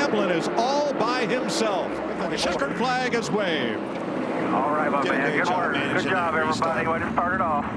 Hamlin is all by himself. The checkered flag is waved. All right, my man. Good work. Good job, everybody. Way to start it off.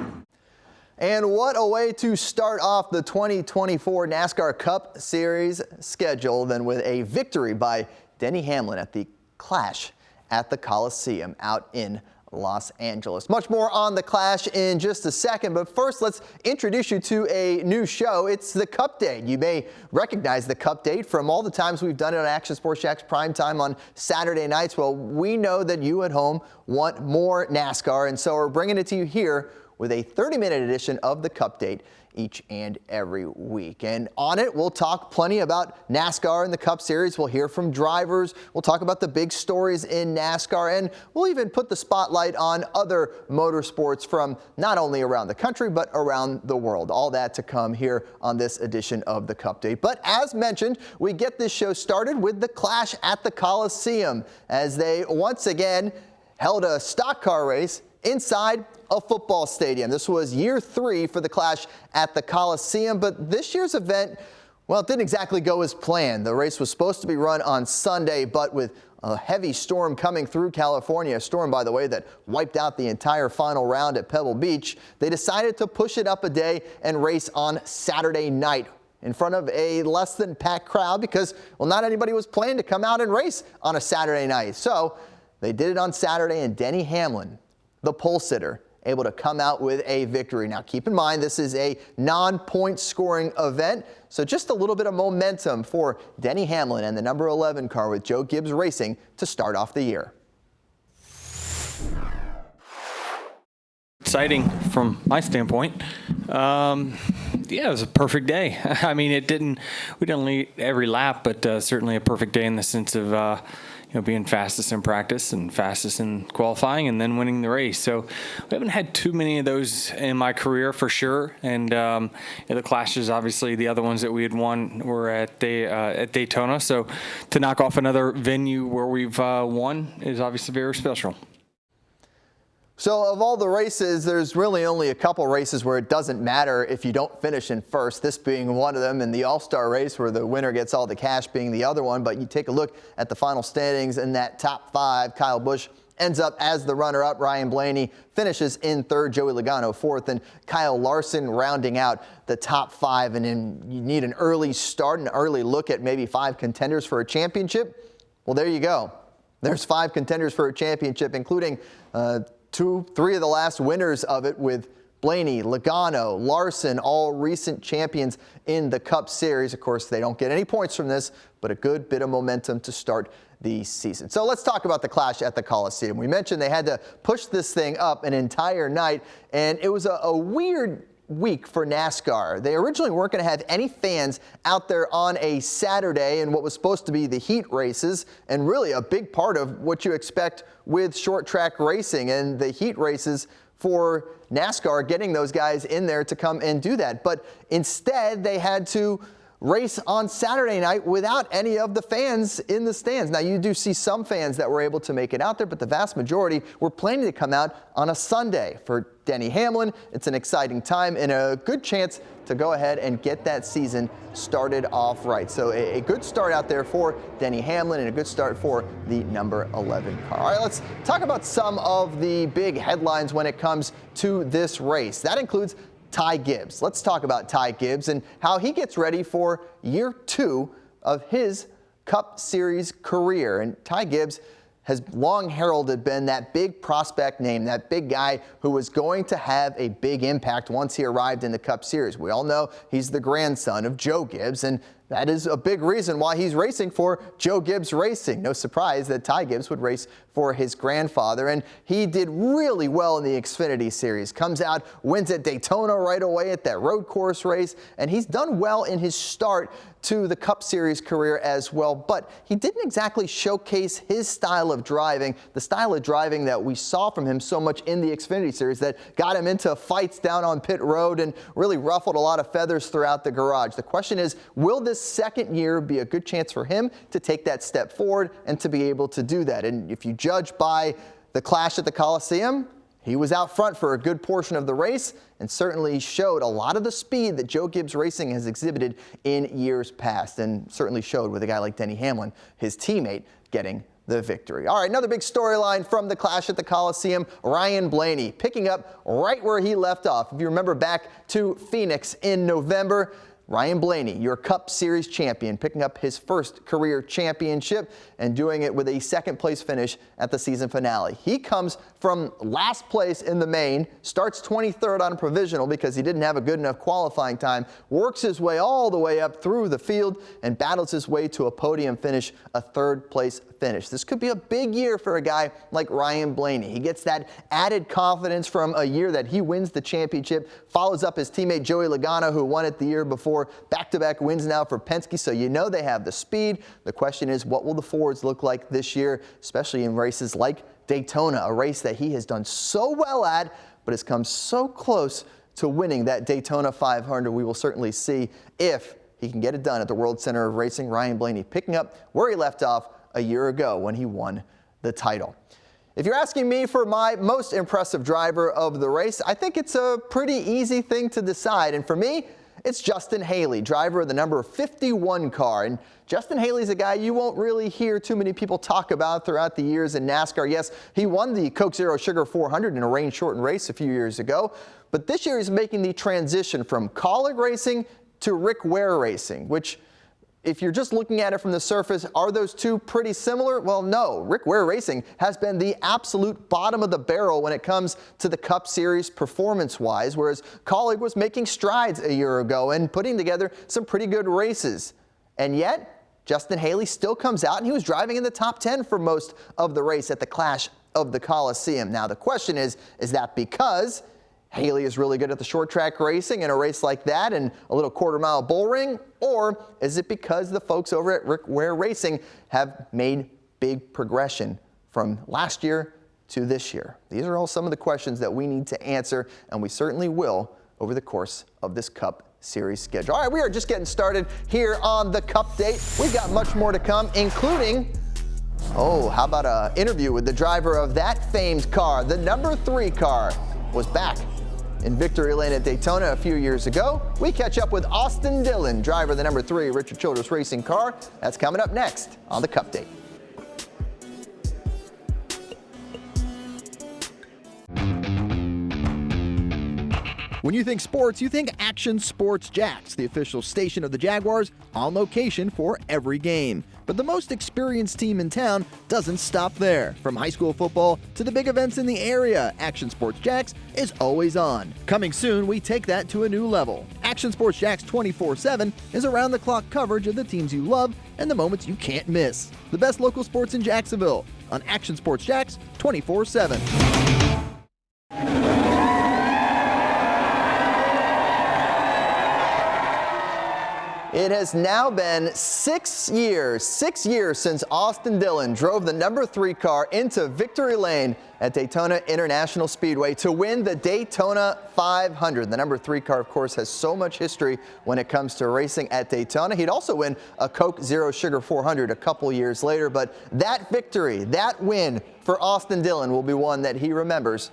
And what a way to start off the 2024 NASCAR Cup Series schedule than with a victory by Denny Hamlin at the Clash at the Coliseum out in Los Angeles. Much more on the Clash in just a second, but first let's introduce you to a new show. It's the Cup Date. You may recognize the Cup Date from all the times we've done it on Action Sports Jax Primetime on Saturday nights. Well, we know that you at home want more NASCAR, and so we're bringing it to you here with a 30-minute edition of the Cup Date each and every week. And on it, we'll talk plenty about NASCAR and the Cup Series. We'll hear from drivers. We'll talk about the big stories in NASCAR, and we'll even put the spotlight on other motorsports from not only around the country, but around the world. All that to come here on this edition of the Cup Date. But as mentioned, we get this show started with the Clash at the Coliseum as they once again held a stock car race inside a football stadium. This was year 3 for the Clash at the Coliseum, but this year's event, well, it didn't exactly go as planned. The race was supposed to be run on Sunday, but with a heavy storm coming through California, a storm, by the way, that wiped out the entire final round at Pebble Beach, they decided to push it up a day and race on Saturday night in front of a less than packed crowd because, well, not anybody was planning to come out and race on a Saturday night. So they did it on Saturday, and Denny Hamlin, the pole sitter, able to come out with a victory. Now, keep in mind, this is a non-point scoring event, so just a little bit of momentum for Denny Hamlin and the number 11 car with Joe Gibbs Racing to start off the year. Exciting from my standpoint. Yeah, it was a perfect day. I mean, we didn't lead every lap, but certainly a perfect day in the sense of being fastest in practice and fastest in qualifying and then winning the race. So we haven't had too many of those in my career for sure. And the Clashes, obviously, the other ones that we had won were at Daytona. So to knock off another venue where we've won is obviously very special. So of all the races, there's really only a couple races where it doesn't matter if you don't finish in first, this being one of them, and the All-Star race where the winner gets all the cash being the other one. But you take a look at the final standings in that top 5. Kyle Busch ends up as the runner-up. Ryan Blaney finishes in 3rd, Joey Logano 4th, and Kyle Larson rounding out the top 5. And then you need an early start, an early look at maybe 5 contenders for a championship. Well, there you go. There's 5 contenders for a championship, including 3 of the last winners of it with Blaney, Logano, Larson, all recent champions in the Cup Series. Of course, they don't get any points from this, but a good bit of momentum to start the season. So let's talk about the Clash at the Coliseum. We mentioned they had to push this thing up an entire night, and it was a weird week for NASCAR. They originally weren't going to have any fans out there on a Saturday in what was supposed to be the heat races, and really a big part of what you expect with short track racing and the heat races for NASCAR, getting those guys in there to come and do that. But instead, they had to race on Saturday night without any of the fans in the stands. Now, you do see some fans that were able to make it out there, but the vast majority were planning to come out on a Sunday. For Denny Hamlin, it's an exciting time and a good chance to go ahead and get that season started off right. So a good start out there for Denny Hamlin and a good start for the number 11 car. All right, let's talk about some of the big headlines when it comes to this race. That includes Ty Gibbs. Let's talk about Ty Gibbs and how he gets ready for year 2 of his Cup Series career. And Ty Gibbs has long heralded been that big prospect name, that big guy who was going to have a big impact once he arrived in the Cup Series. We all know he's the grandson of Joe Gibbs, and that is a big reason why he's racing for Joe Gibbs Racing. No surprise that Ty Gibbs would race for his grandfather, and he did really well in the Xfinity Series. Comes out, wins at Daytona right away at that road course race, and he's done well in his start to the Cup Series career as well, but he didn't exactly showcase his style of driving, the style of driving that we saw from him so much in the Xfinity Series that got him into fights down on pit road and really ruffled a lot of feathers throughout the garage. The question is, will this second year be a good chance for him to take that step forward and to be able to do that? And if you judge by the Clash at the Coliseum, He was out front for a good portion of the race and certainly showed a lot of the speed that Joe Gibbs Racing has exhibited in years past, and certainly showed with a guy like Denny Hamlin, his teammate, getting the victory. All right, another big storyline from the clash at the Coliseum, Ryan Blaney picking up right where he left off. If you remember back to Phoenix in November, Ryan Blaney, your Cup Series champion, picking up his first career championship and doing it with a second-place finish at the season finale. He comes from last place in the main, starts 23rd on a provisional because he didn't have a good enough qualifying time, works his way all the way up through the field and battles his way to a podium finish, a third-place finish. This could be a big year for a guy like Ryan Blaney. He gets that added confidence from a year that he wins the championship, follows up his teammate Joey Logano, who won it the year before. Back-to-back wins now for Penske, so you know they have the speed. The question is, what will the Fords look like this year, especially in races like Daytona, a race that he has done so well at, but has come so close to winning that Daytona 500. We will certainly see if he can get it done at the World Center of Racing. Ryan Blaney picking up where he left off a year ago when he won the title. If you're asking me for my most impressive driver of the race, I think it's a pretty easy thing to decide. And for me, it's Justin Haley, driver of the number 51 car. And Justin Haley's a guy you won't really hear too many people talk about throughout the years in NASCAR. Yes, he won the Coke Zero Sugar 400 in a rain-shortened race a few years ago. But this year he's making the transition from Kaulig racing to Rick Ware racing, which, if you're just looking at it from the surface, are those two pretty similar? Well, no. Rick Ware Racing has been the absolute bottom of the barrel when it comes to the Cup Series performance-wise, whereas Kaulig was making strides a year ago and putting together some pretty good races. And yet, Justin Haley still comes out, and he was driving in the top 10 for most of the race at the clash of the Coliseum. Now, the question is that because Haley is really good at the short track racing in a race like that and a little quarter-mile bull ring, or is it because the folks over at Rick Ware Racing have made big progression from last year to this year? These are all some of the questions that we need to answer, and we certainly will over the course of this Cup Series schedule. All right, we are just getting started here on the Cupdate. We've got much more to come, including, how about an interview with the driver of that famed car? The number 3 car was back in victory lane at Daytona a few years ago. We catch up with Austin Dillon, driver of the number 3 Richard Childress Racing car. That's coming up next on the Cupdate. When you think sports, you think Action Sports Jax, the official station of the Jaguars, on location for every game. But the most experienced team in town doesn't stop there. From high school football to the big events in the area, Action Sports Jax is always on. Coming soon, we take that to a new level. Action Sports Jax 24/7 is around-the-clock coverage of the teams you love and the moments you can't miss. The best local sports in Jacksonville on Action Sports Jax 24/7. It has now been 6 years since Austin Dillon drove the number 3 car into victory lane at Daytona International Speedway to win the Daytona 500. The number 3 car, of course, has so much history when it comes to racing at Daytona. He'd also win a Coke Zero Sugar 400 a couple years later, but that victory, that win for Austin Dillon will be one that he remembers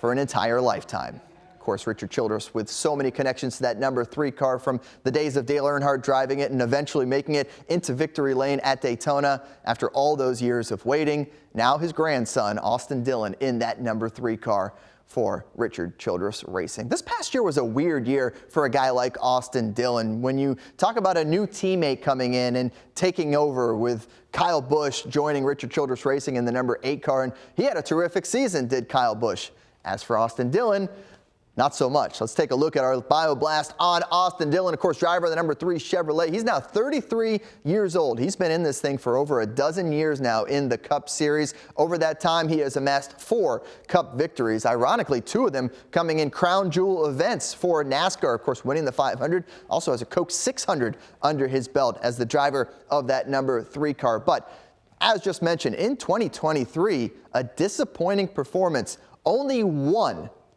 for an entire lifetime. Of course, Richard Childress with so many connections to that number 3 car from the days of Dale Earnhardt driving it and eventually making it into victory lane at Daytona after all those years of waiting. Now his grandson, Austin Dillon, in that number 3 car for Richard Childress Racing. This past year was a weird year for a guy like Austin Dillon. When you talk about a new teammate coming in and taking over with Kyle Busch joining Richard Childress Racing in the number 8 car, and he had a terrific season, did Kyle Busch. As for Austin Dillon, not so much. Let's take a look at our Bio Blast on Austin Dillon, of course, driver of the number 3 Chevrolet. He's now 33 years old. He's been in this thing for over a dozen years now in the Cup Series. Over that time, he has amassed 4 Cup victories. Ironically, 2 of them coming in crown jewel events for NASCAR, of course, winning the 500. Also has a Coke 600 under his belt as the driver of that number 3 car. But as just mentioned, in 2023, a disappointing performance. Only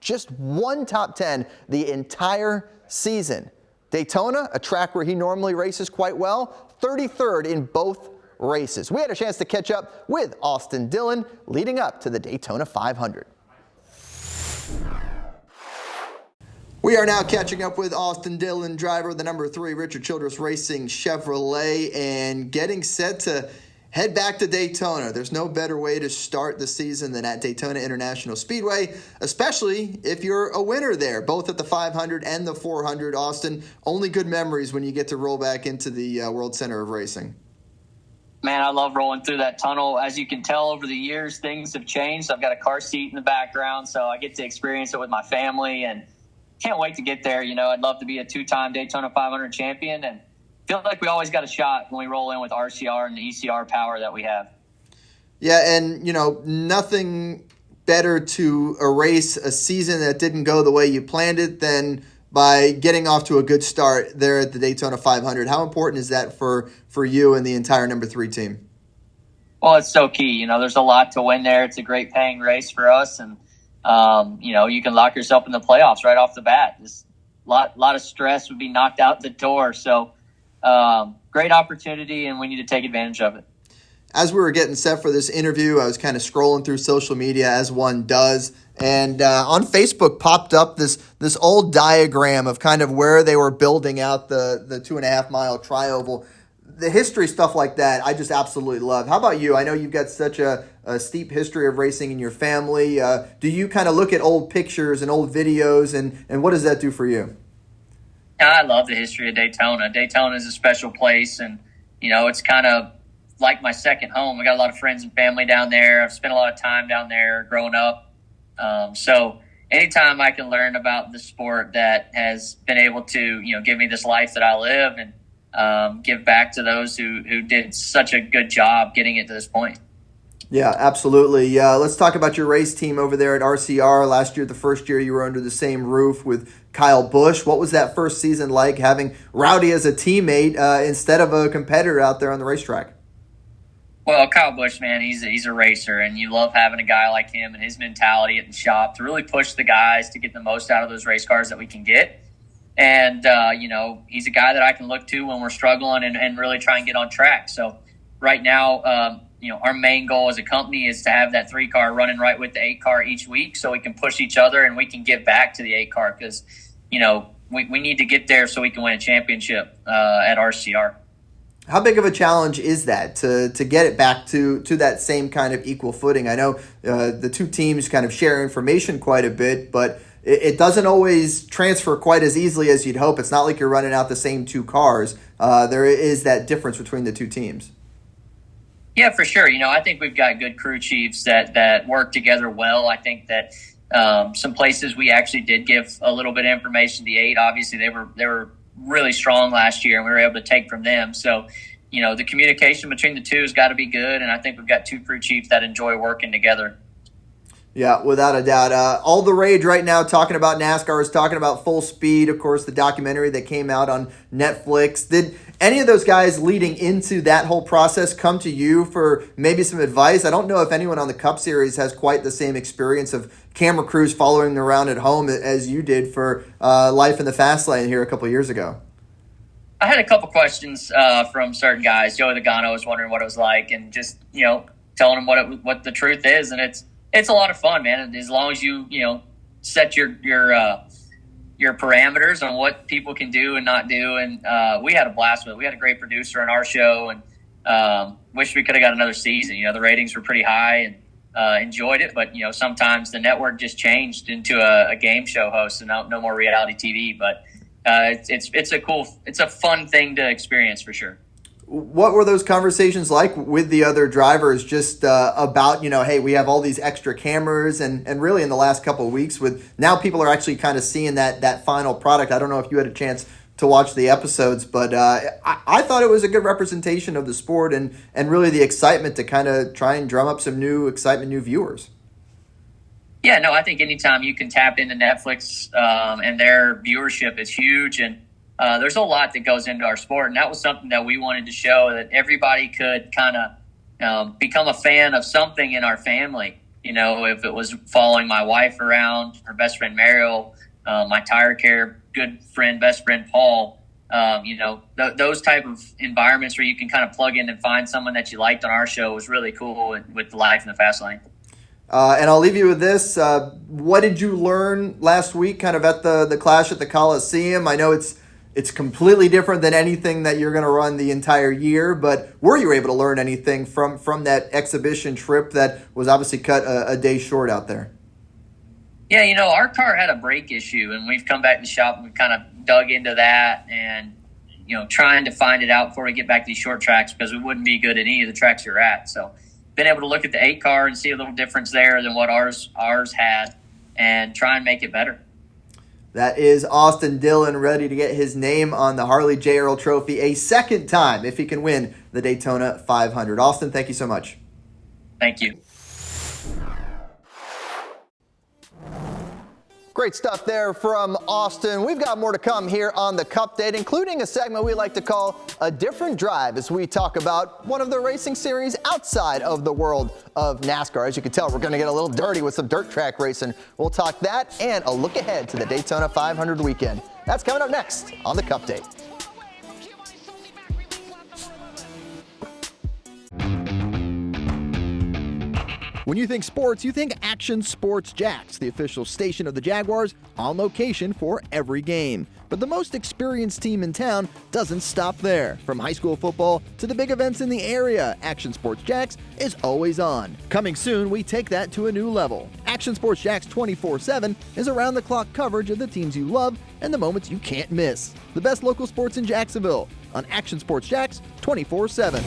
just one top 10 the entire season. Daytona, a track where he normally races quite well, 33rd in both races. We had a chance to catch up with Austin Dillon leading up to the Daytona 500. We are now catching up with Austin Dillon, driver of the number 3 Richard Childress Racing Chevrolet, and getting set to head back to Daytona. There's no better way to start the season than at Daytona International Speedway, especially if you're a winner there, both at the 500 and the 400. Austin, only good memories when you get to roll back into the World Center of Racing. Man, I love rolling through that tunnel. As you can tell, over the years, things have changed. I've got a car seat in the background, so I get to experience it with my family, and can't wait to get there. You know, I'd love to be a 2-time Daytona 500 champion, and feel like we always got a shot when we roll in with RCR and the ECR power that we have. Yeah, and, you know, nothing better to erase a season that didn't go the way you planned it than by getting off to a good start there at the Daytona 500. How important is that for you and the entire number 3 team? Well, it's so key. You know, there's a lot to win there. It's a great paying race for us, and you know, you can lock yourself in the playoffs right off the bat. Just lot of stress would be knocked out the door. So great opportunity, and we need to take advantage of it. As we were getting set for this interview, I was kind of scrolling through social media as one does, and on Facebook popped up this old diagram of kind of where they were building out the 2.5 mile tri-oval. The history stuff like that, I just absolutely love. How about you? I know you've got such a steep history of racing in your family. Do you kind of look at old pictures and old videos, and what does that do for you? I love the history of Daytona. Daytona is a special place, and, you know, it's kind of like my second home. I got a lot of friends and family down there. I've spent a lot of time down there growing up. So anytime I can learn about the sport that has been able to, you know, give me this life that I live, and give back to those who did such a good job getting it to this point. Yeah, absolutely. Let's talk about your race team over there at RCR. Last year, the first year, you were under the same roof with Kyle Busch. What was that first season like, having Rowdy as a teammate instead of a competitor out there on the racetrack? Well, Kyle Busch, man, he's a racer, and you love having a guy like him and his mentality at the shop to really push the guys to get the most out of those race cars that we can get. And, you know, he's a guy that I can look to when we're struggling and really try and get on track. So right now, you know, our main goal as a company is to have that 3-car running right with the 8-car each week, so we can push each other and we can give back to the 8-car, because, you know, we need to get there so we can win a championship at RCR. How big of a challenge is that to get it back to that same kind of equal footing? I know the two teams kind of share information quite a bit, but it doesn't always transfer quite as easily as you'd hope. It's not like you're running out the same 2 cars. There is that difference between the two teams. Yeah, for sure. You know, I think we've got good crew chiefs that work together well. I think that some places we actually did give a little bit of information. The 8, obviously, they were really strong last year, and we were able to take from them. So, you know, the communication between the two has got to be good, and I think we've got 2 crew chiefs that enjoy working together. Yeah, without a doubt. All the rage right now talking about NASCAR is talking about Full Speed, of course, the documentary that came out on Netflix. Did any of those guys leading into that whole process come to you for maybe some advice? I don't know if anyone on the Cup Series has quite the same experience of camera crews following them around at home as you did for Life in the Fast Lane here a couple of years ago. I had a couple questions from certain guys. Joey Logano was wondering what it was like, and just, you know, telling him what the truth is, and it's a lot of fun, man. As long as you know, set your parameters on what people can do and not do. And we had a blast with it. We had a great producer on our show, and wish we could have got another season. You know, the ratings were pretty high, and enjoyed it. But, you know, sometimes the network just changed into a game show host, and no more reality TV. But it's a fun thing to experience for sure. What were those conversations like with the other drivers, just about, you know, hey, we have all these extra cameras, and really in the last couple of weeks with now people are actually kind of seeing that final product. I don't know if you had a chance to watch the episodes, but I thought it was a good representation of the sport and really the excitement to kind of try and drum up some new excitement, new viewers. Yeah, no, I think anytime you can tap into Netflix and their viewership is huge, and there's a lot that goes into our sport, and that was something that we wanted to show, that everybody could kind of become a fan of something in our family. You know, if it was following my wife around, her best friend Mariel, my tire care good friend, best friend Paul, you know, those type of environments where you can kind of plug in and find someone that you liked on our show was really cool with the Life in the Fast Lane. And I'll leave you with this. What did you learn last week kind of at the clash at the Coliseum? I know it's completely different than anything that you're going to run the entire year, but were you able to learn anything from that exhibition trip that was obviously cut a day short out there? Yeah, our car had a brake issue, and we've come back to the shop and we've kind of dug into that and, trying to find it out before we get back to these short tracks because we wouldn't be good at any of the tracks you're at. So been able to look at the 8 car and see a little difference there than what ours had and try and make it better. That is Austin Dillon, ready to get his name on the Harley J. Earl Trophy a second time if he can win the Daytona 500. Austin, thank you so much. Thank you. Great stuff there from Austin. We've got more to come here on the Cup Date, including a segment we like to call A Different Drive as we talk about one of the racing series outside of the world of NASCAR. As you can tell, we're going to get a little dirty with some dirt track racing. We'll talk that and a look ahead to the Daytona 500 weekend. That's coming up next on the Cup Date. When you think sports, you think Action Sports Jax, the official station of the Jaguars, on location for every game. But the most experienced team in town doesn't stop there. From high school football to the big events in the area, Action Sports Jax is always on. Coming soon, we take that to a new level. Action Sports Jax 24/7 is around-the-clock coverage of the teams you love and the moments you can't miss. The best local sports in Jacksonville on Action Sports Jax 24/7.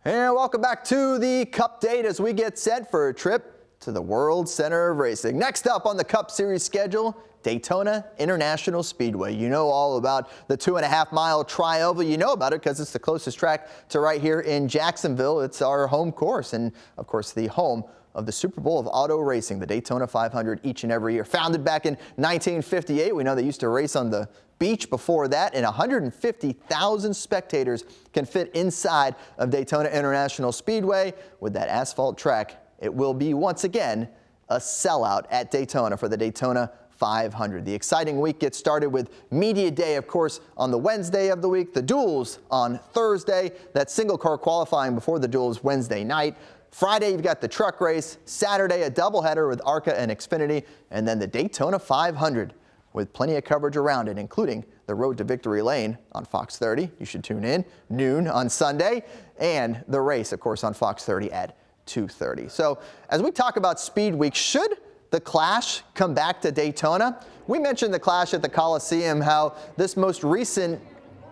And welcome back to the Cup Date as we get set for a trip to the World Center of Racing. Next up on the Cup Series schedule, Daytona International Speedway. You know all about the 2.5-mile tri-oval. You know about it because it's the closest track to right here in Jacksonville. It's our home course and, of course, the home of the Super Bowl of auto racing, the Daytona 500, each and every year. Founded back in 1958. We know they used to race on the beach before that, and 150,000 spectators can fit inside of Daytona International Speedway. With that asphalt track, it will be once again a sellout at Daytona for the Daytona 500. The exciting week gets started with Media Day, of course, on the Wednesday of the week, the duels on Thursday, that single car qualifying before the duels Wednesday night. Friday, you've got the truck race. Saturday, a doubleheader with ARCA and Xfinity, and then the Daytona 500 with plenty of coverage around it, including the Road to Victory Lane on Fox 30. You should tune in noon on Sunday, and the race, of course, on Fox 30 at 2:30. So as we talk about Speed Week, should the Clash come back to Daytona? We mentioned the Clash at the Coliseum, how this most recent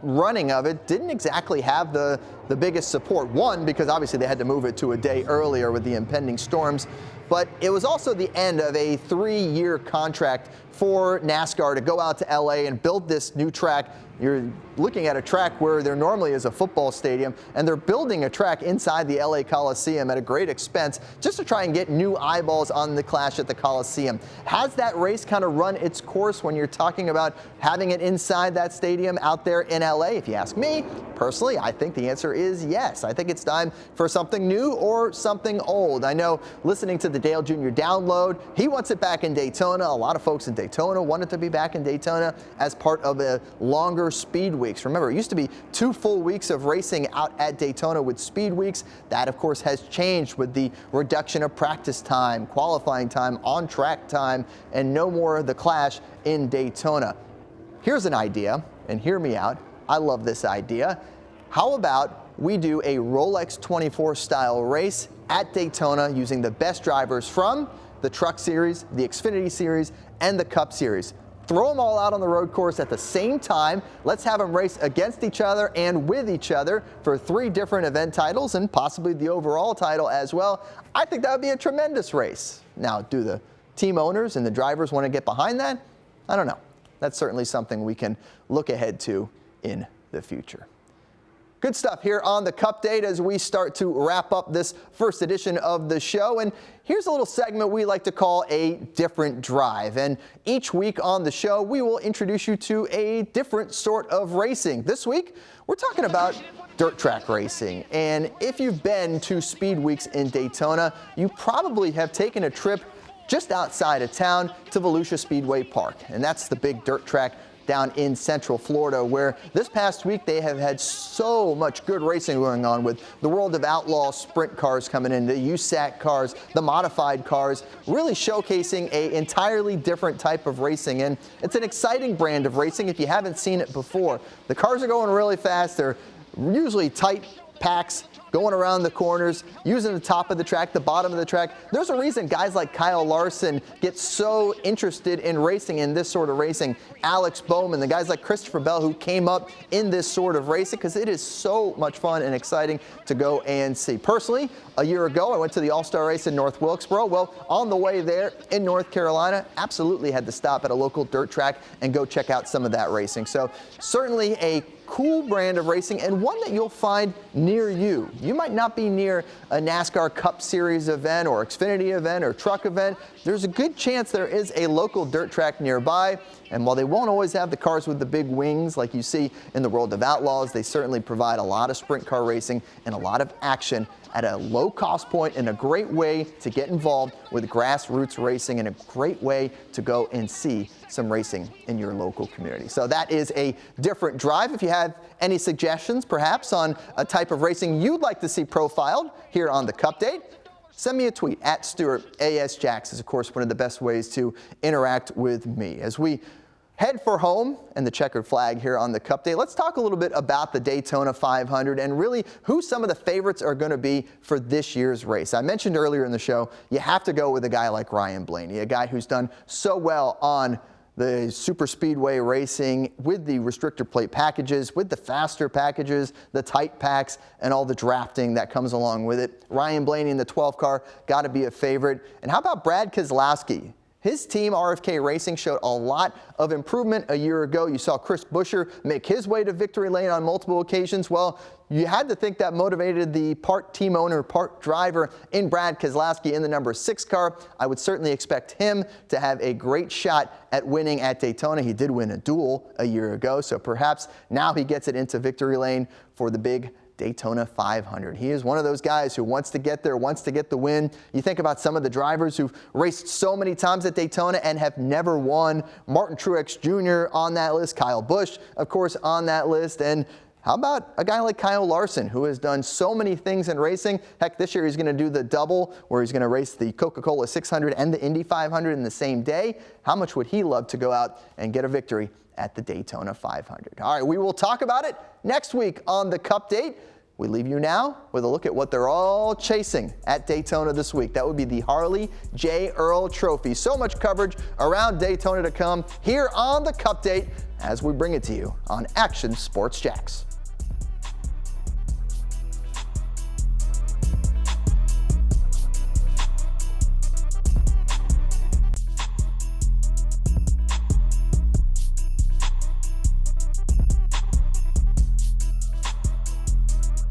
running of it didn't exactly have the biggest support. One, because obviously they had to move it to a day earlier with the impending storms, but it was also the end of a 3-year contract for NASCAR to go out to LA and build this new track. You're looking at a track where there normally is a football stadium, and they're building a track inside the LA Coliseum at a great expense just to try and get new eyeballs on the Clash at the Coliseum. Has that race kind of run its course when you're talking about having it inside that stadium out there in LA? If you ask me, personally, I think the answer is yes. I think it's time for something new or something old. I know listening to the Dale Jr. download, he wants it back in Daytona. A lot of folks in Daytona want it to be back in Daytona as part of a longer speed weeks. Remember, it used to be 2 full weeks of racing out at Daytona with speed weeks. That, of course, has changed with the reduction of practice time, qualifying time, on-track time, and no more of the Clash in Daytona. Here's an idea, and hear me out. I love this idea. How about we do a Rolex 24 style race at Daytona using the best drivers from the Truck Series, the Xfinity Series, and the Cup Series. Throw them all out on the road course at the same time. Let's have them race against each other and with each other for 3 different event titles and possibly the overall title as well. I think that would be a tremendous race. Now, do the team owners and the drivers want to get behind that? I don't know. That's certainly something we can look ahead to in the future. Good stuff here on the Cup Date as we start to wrap up this first edition of the show. And here's a little segment we like to call A Different Drive. And each week on the show, we will introduce you to a different sort of racing. This week, we're talking about dirt track racing. And if you've been to Speed Weeks in Daytona, you probably have taken a trip just outside of town to Volusia Speedway Park. And that's the big dirt track down in Central Florida, where this past week they have had so much good racing going on with the World of Outlaw sprint cars coming in, the USAC cars, the modified cars, really showcasing an entirely different type of racing. And it's an exciting brand of racing if you haven't seen it before. The cars are going really fast. They're usually tight packs, going around the corners, using the top of the track, the bottom of the track. There's a reason guys like Kyle Larson get so interested in racing in this sort of racing. Alex Bowman, the guys like Christopher Bell who came up in this sort of racing, because it is so much fun and exciting to go and see. Personally, a year ago, I went to the All-Star race in North Wilkesboro. Well, on the way there in North Carolina, absolutely had to stop at a local dirt track and go check out some of that racing. So certainly a cool brand of racing, and one that you'll find near you. You might not be near a NASCAR Cup Series event or Xfinity event or truck event. There's a good chance there is a local dirt track nearby. And while they won't always have the cars with the big wings like you see in the World of Outlaws, they certainly provide a lot of sprint car racing and a lot of action at a low cost point, and a great way to get involved with grassroots racing and a great way to go and see some racing in your local community. So that is a different drive. If you have any suggestions perhaps on a type of racing you'd like to see profiled here on the Cupdate, send me a tweet at Stuart. AS Jax is, of course, one of the best ways to interact with me. As we head for home and the checkered flag here on the Cupdate, let's talk a little bit about the Daytona 500 and really who some of the favorites are going to be for this year's race. I mentioned earlier in the show, you have to go with a guy like Ryan Blaney, a guy who's done so well on the super speedway racing with the restrictor plate packages, with the faster packages, the tight packs, and all the drafting that comes along with it. Ryan Blaney in the 12 car, got to be a favorite. And how about Brad Keselowski? His team, RFK Racing, showed a lot of improvement a year ago. You saw Chris Buescher make his way to victory lane on multiple occasions. Well, you had to think that motivated the part team owner, part driver in Brad Keselowski in the number 6 car. I would certainly expect him to have a great shot at winning at Daytona. He did win a duel a year ago, so perhaps now he gets it into victory lane for the big Daytona 500. He is one of those guys who wants to get there, wants to get the win. You think about some of the drivers who've raced so many times at Daytona and have never won. Martin Truex Jr. on that list, Kyle Busch, of course, on that list, and how about a guy like Kyle Larson, who has done so many things in racing? Heck, this year he's going to do the double, where he's going to race the Coca-Cola 600 and the Indy 500 in the same day. How much would he love to go out and get a victory at the Daytona 500? All right, we will talk about it next week on the Cupdate. We leave you now with a look at what they're all chasing at Daytona this week. That would be the Harley J. Earl Trophy. So much coverage around Daytona to come here on the Cupdate as we bring it to you on Action Sports Jax.